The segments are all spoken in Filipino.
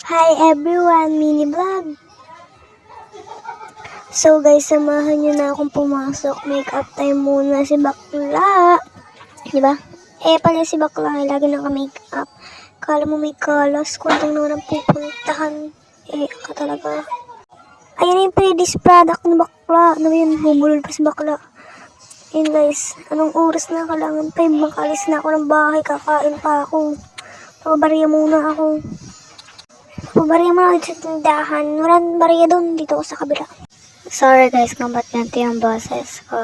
Hi everyone, mini vlog. So guys, samahan nyo na akong pumasok. Makeup time muna si bakla. Diba? Pala si bakla ay lagi naka-makeup. Kala mo may kalas, kuntang naman ang pupuntahan. Ka talaga. Ayan yung pre-dis product ng bakla. Ano yun, bumulol pa si bakla. Ayun guys, anong oras na? Kailangan pa yung makalis na ako ng bahay. Kakain pa ako. Pabariya muna ako. Pabariya muna ako sa tindahan. Walang bariya doon. Dito ako sa kabila. Sorry guys kung ba't ganito yung boses ko.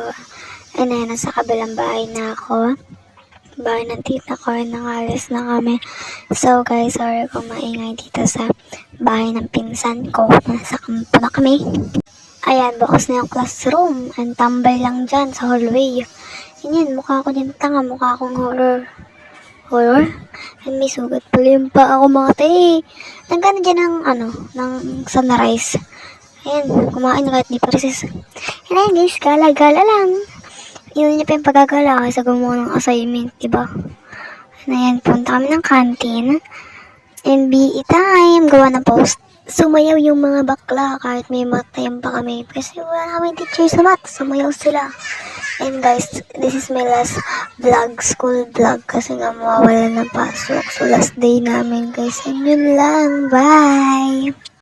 Nasa kabilang bahay na ako. Bahay ng tita ko. Nangalis na kami. So guys, sorry kung maingay dito sa bahay ng pinsan ko. Nasa kampo na kami. Ayan, bukas na yung classroom. Ang tambay lang dyan sa hallway. Yan, mukha ko din tanga. Mukha akong horror. Horror? May sugat pala yung pa ako mga tay. Nagkano dyan ng sunrise. Ayan, kumain na kahit di pa recess. Ayan guys, gala-gala lang. Yun niya pa yung pagagala kasi gumawa ng assignment, diba? Ayan, punta kami ng canteen. NBE time, gawa ng post. Sumayaw yung mga bakla kahit may math time pa kami. Kasi wala kami teacher sa math, sumayaw sila. And guys, this is my last vlog, school vlog. Kasi nga mawawala ng pasok. So last day namin guys. And yun lang, bye!